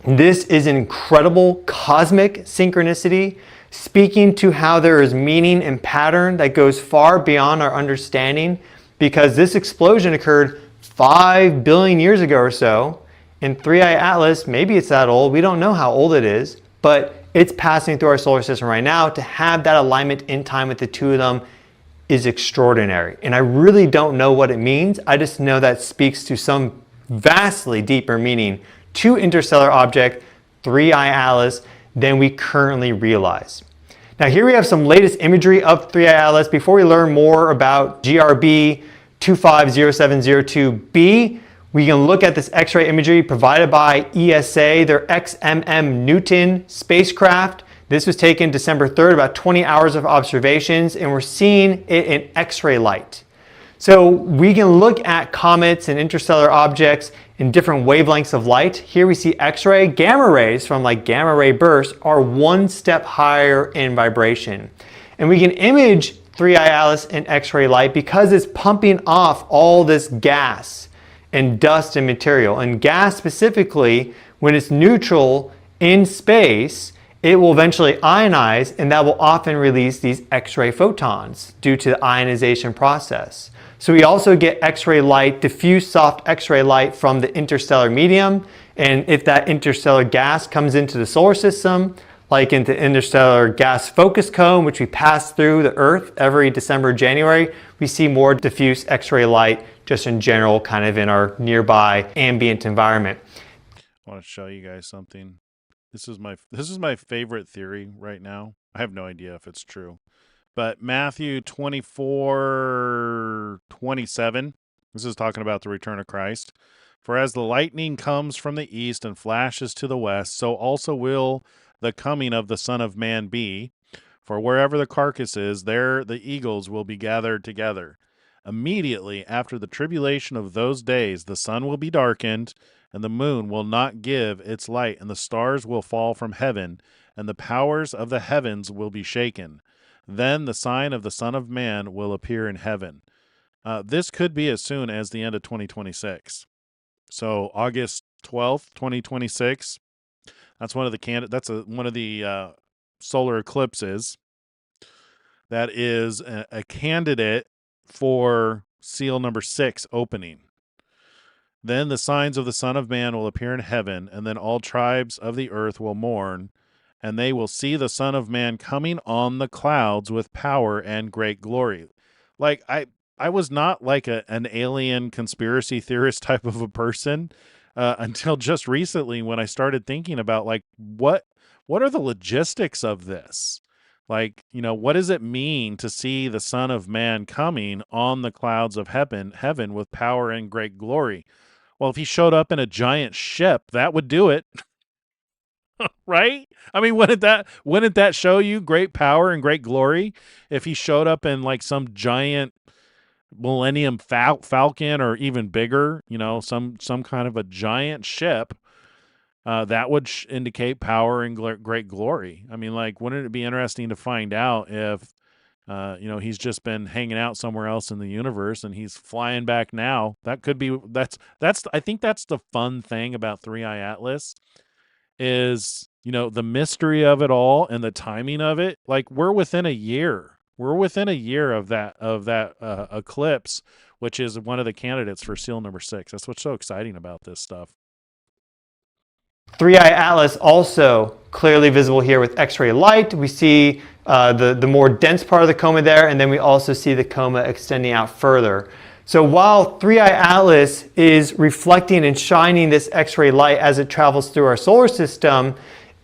This is an incredible cosmic synchronicity, speaking to how there is meaning and pattern that goes far beyond our understanding, because this explosion occurred 5 billion years ago or so. In 3i Atlas, maybe it's that old, we don't know how old it is, but it's passing through our solar system right now. To have that alignment in time with the two of them is extraordinary. And I really don't know what it means. I just know that speaks to some vastly deeper meaning to interstellar object 3i Atlas than we currently realize. Now here we have some latest imagery of 3i Atlas. Before we learn more about GRB 250702b, we can look at this X-ray imagery provided by ESA, their XMM Newton spacecraft. This was taken December 3rd, about 20 hours of observations, and we're seeing it in X-ray light. So we can look at comets and interstellar objects in different wavelengths of light. Here we see X-ray. Gamma rays from like gamma ray bursts are one step higher in vibration. And we can image 3i Atlas in X-ray light because it's pumping off all this gas and dust and material. And gas specifically, when it's neutral in space, it will eventually ionize, and that will often release these X-ray photons due to the ionization process. So we also get X-ray light, diffuse soft X-ray light from the interstellar medium. And if that interstellar gas comes into the solar system, like into interstellar gas focus cone, which we pass through the Earth every December, January, we see more diffuse X-ray light just in general, kind of in our nearby ambient environment. I want to show you guys something. This is my favorite theory right now. I have no idea if it's true. But Matthew 24:27, this is talking about the return of Christ. For as the lightning comes from the east and flashes to the west, so also will the coming of the Son of Man be. For wherever the carcass is, there the eagles will be gathered together. Immediately after the tribulation of those days, the sun will be darkened, and the moon will not give its light, and the stars will fall from heaven, and the powers of the heavens will be shaken. Then the sign of the Son of Man will appear in heaven. This could be as soon as the end of 2026. So August 12th, 2026. That's one of the one of the solar eclipses. That is a candidate for seal number 6 opening. Then the signs of the Son of Man will appear in heaven, and then all tribes of the earth will mourn, and they will see the Son of Man coming on the clouds with power and great glory. Like, I was not like an alien conspiracy theorist type of a person until just recently when I started thinking about, like, what are the logistics of this? Like, you know, what does it mean to see the Son of Man coming on the clouds of heaven with power and great glory? Well, if he showed up in a giant ship, that would do it. Right? I mean, wouldn't that show you great power and great glory if he showed up in like some giant Millennium Falcon or even bigger, you know, some kind of a giant ship? That would indicate power and great glory. I mean, like, wouldn't it be interesting to find out if, you know, he's just been hanging out somewhere else in the universe and he's flying back now? That could be, I think that's the fun thing about 3i Atlas is, you know, the mystery of it all and the timing of it. Like, we're within a year. We're within a year of that eclipse, which is one of the candidates for seal number 6. That's what's so exciting about this stuff. 3i Atlas also clearly visible here with X-ray light. We see the more dense part of the coma there, and then we also see the coma extending out further. So while 3i Atlas is reflecting and shining this X-ray light as it travels through our solar system,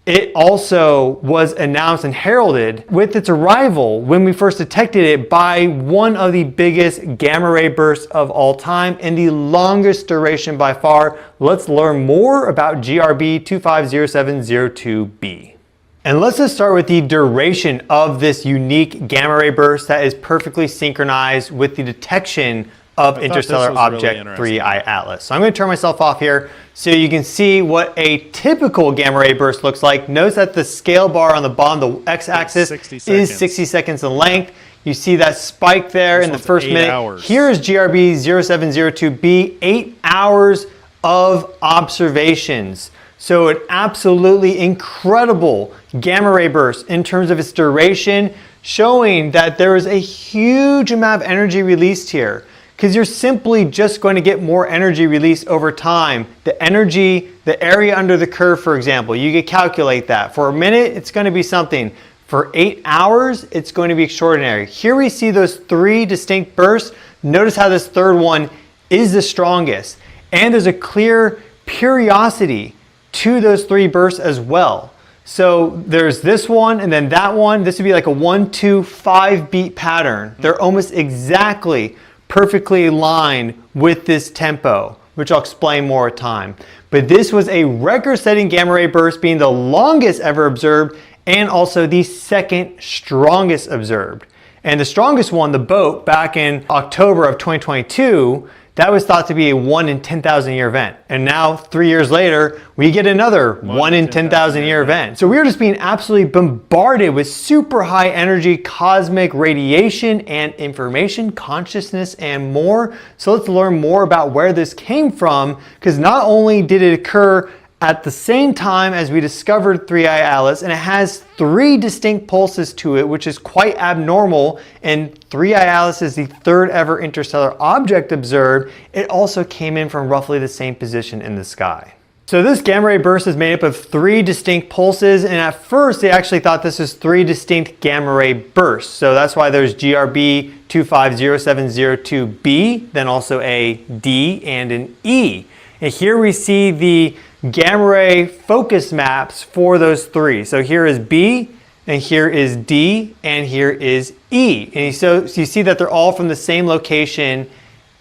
it also was announced and heralded with its arrival when we first detected it by one of the biggest gamma ray bursts of all time and the longest duration by far. Let's learn more about GRB 250702b. And let's just start with the duration of this unique gamma ray burst that is perfectly synchronized with the detection of interstellar object really 3i Atlas. So I'm going to turn myself off here so you can see what a typical gamma ray burst looks like. Notice that the scale bar on the bottom, the x-axis, is 60 seconds in length. You see that spike there in the first minute. Hours. Here is GRB 0702b, 8 hours of observations. So an absolutely incredible gamma ray burst in terms of its duration, showing that there is a huge amount of energy released here. Because you're simply just going to get more energy release over time. The energy, the area under the curve, for example, you could calculate that. For a minute, it's going to be something. For 8 hours, it's going to be extraordinary. Here we see those 3 distinct bursts. Notice how this third one is the strongest. And there's a clear periodicity to those 3 bursts as well. So there's this one and then that one. This would be like a 1, 2, 5 beat pattern. They're almost exactly perfectly aligned with this tempo, which I'll explain more at time. But this was a record-setting gamma ray burst, being the longest ever observed and also the second strongest observed. And the strongest one, the boat, back in October of 2022, that was thought to be a 1 in 10,000 year event. And now 3 years later, we get another 1 in 10,000 year event. So we are just being absolutely bombarded with super high energy cosmic radiation and information, consciousness, and more. So let's learn more about where this came from, because not only did it occur at the same time as we discovered Three-Eye Atlas, and it has 3 distinct pulses to it, which is quite abnormal, and Three-Eye Atlas is the 3rd ever interstellar object observed. It also came in from roughly the same position in the sky. So this gamma ray burst is made up of 3 distinct pulses, and at first they actually thought this was 3 distinct gamma ray bursts. So that's why there's GRB 250702b, then also a D and an E. And here we see the gamma ray focus maps for those 3. So here is B, and here is D, and here is E. And so you see that they're all from the same location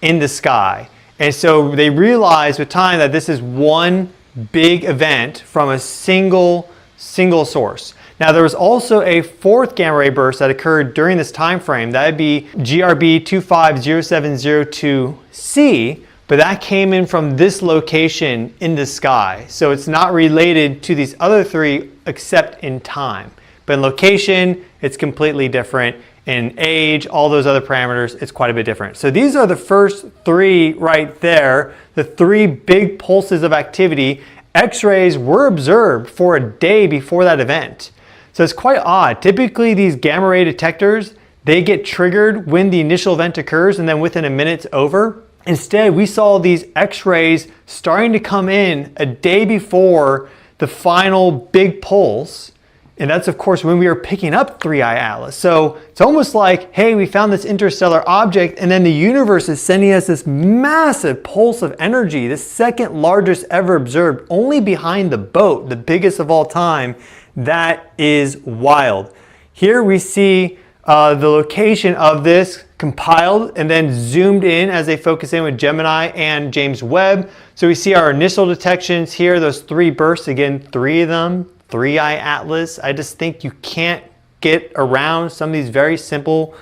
in the sky. And so they realized with time that this is one big event from a single source. Now there was also a 4th gamma ray burst that occurred during this time frame. That would be GRB 250702c. But that came in from this location in the sky. So it's not related to these other 3 except in time. But in location, it's completely different. In age, all those other parameters, it's quite a bit different. So these are the first 3 right there, the 3 big pulses of activity. X-rays were observed for a day before that event. So it's quite odd. Typically these gamma ray detectors, they get triggered when the initial event occurs, and then within a minute it's over. Instead, we saw these X-rays starting to come in a day before the final big pulse. And that's, of course, when we were picking up Three-Eye Atlas. So it's almost like, hey, we found this interstellar object, and then the universe is sending us this massive pulse of energy, the 2nd largest ever observed, only behind the boat, the biggest of all time. That is wild. Here we see the location of this compiled and then zoomed in as they focus in with Gemini and James Webb. So we see our initial detections here, those 3 bursts, again, 3 of them, Three-Eye Atlas. I just think you can't get around some of these very simple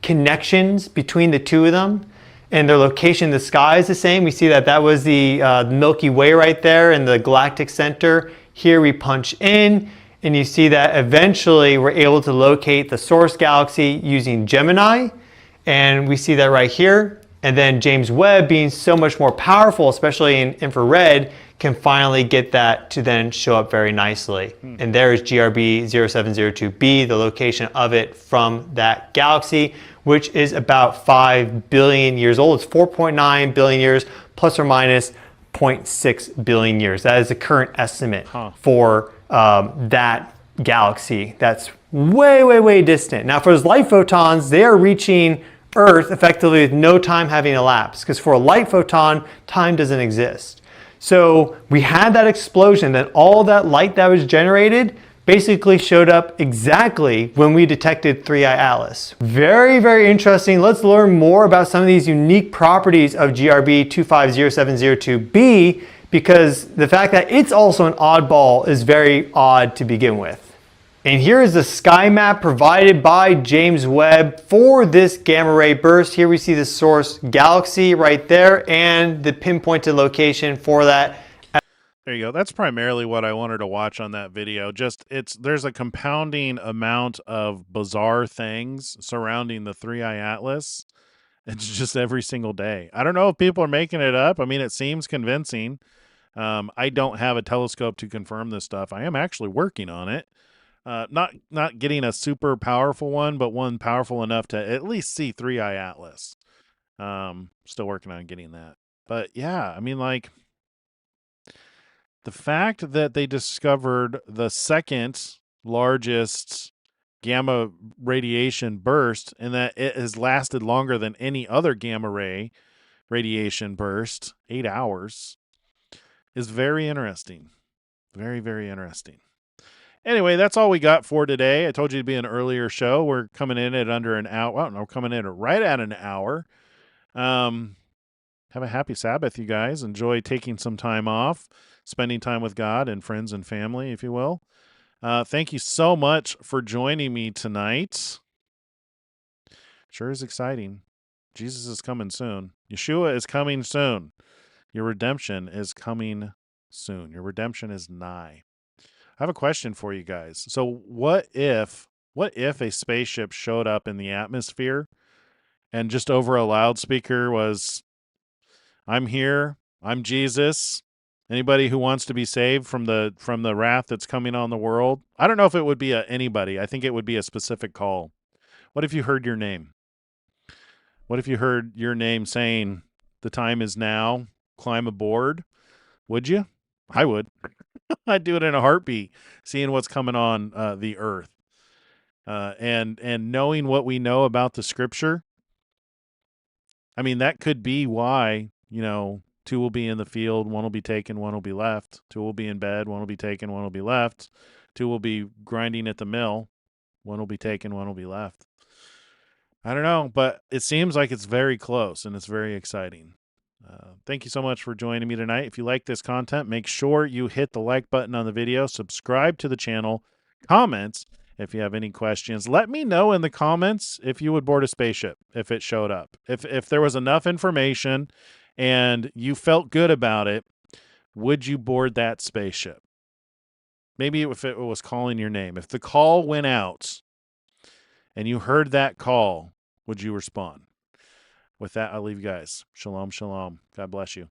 connections between the 2 of them. And their location in the sky is the same. We see that that was the Milky Way right there in the galactic center. Here we punch in, and you see that eventually we're able to locate the source galaxy using Gemini. And we see that right here. And then James Webb, being so much more powerful, especially in infrared, can finally get that to then show up very nicely. And there is GRB 0702b, the location of it from that galaxy, which is about 5 billion years old. It's 4.9 billion years plus or minus 0.6 billion years. That is the current estimate for that galaxy. That's way, way, way distant. Now for those light photons, they are reaching Earth effectively with no time having elapsed, because for a light photon, time doesn't exist. So we had that explosion, then all that light that was generated basically showed up exactly when we detected Three-Eye Atlas. Very, very interesting. Let's learn more about some of these unique properties of GRB 250702b, because the fact that it's also an oddball is very odd to begin with. And here is the sky map provided by James Webb for this gamma ray burst. Here we see the source galaxy right there and the pinpointed location for that. There you go. That's primarily what I wanted to watch on that video. Just there's a compounding amount of bizarre things surrounding the Three-Eye Atlas. It's just every single day. I don't know if people are making it up. I mean, it seems convincing. I don't have a telescope to confirm this stuff. I am actually working on it. Not getting a super powerful one, but one powerful enough to at least see Three-Eye Atlas. Still working on getting that. But yeah, I mean, like, the fact that they discovered the 2nd largest gamma radiation burst and that it has lasted longer than any other gamma ray radiation burst, 8 hours, is very interesting. Very, very interesting. Anyway, that's all we got for today. I told you it'd be an earlier show. We're coming in at under an hour. Well, no, we're coming in at right at an hour. Have a happy Sabbath, you guys. Enjoy taking some time off, spending time with God and friends and family, if you will. Thank you so much for joining me tonight. Sure is exciting. Jesus is coming soon. Yeshua is coming soon. Your redemption is coming soon. Your redemption is nigh. I have a question for you guys. So what if a spaceship showed up in the atmosphere and just over a loudspeaker was, I'm here, I'm Jesus. Anybody who wants to be saved from the wrath that's coming on the world? I don't know if it would be anybody. I think it would be a specific call. What if you heard your name? What if you heard your name saying, the time is now, climb aboard? Would you? I would. I'd do it in a heartbeat, seeing what's coming on the earth. And knowing what we know about the scripture, I mean, that could be why, two will be in the field, one will be taken, one will be left. Two will be in bed, one will be taken, one will be left. Two will be grinding at the mill, one will be taken, one will be left. I don't know, but it seems like it's very close and it's very exciting. Thank you so much for joining me tonight. If you like this content, make sure you hit the like button on the video, subscribe to the channel, comments if you have any questions. Let me know in the comments if you would board a spaceship if it showed up. If there was enough information and you felt good about it, would you board that spaceship? Maybe if it was calling your name. If the call went out and you heard that call, would you respond? With that, I'll leave you guys. Shalom, shalom. God bless you.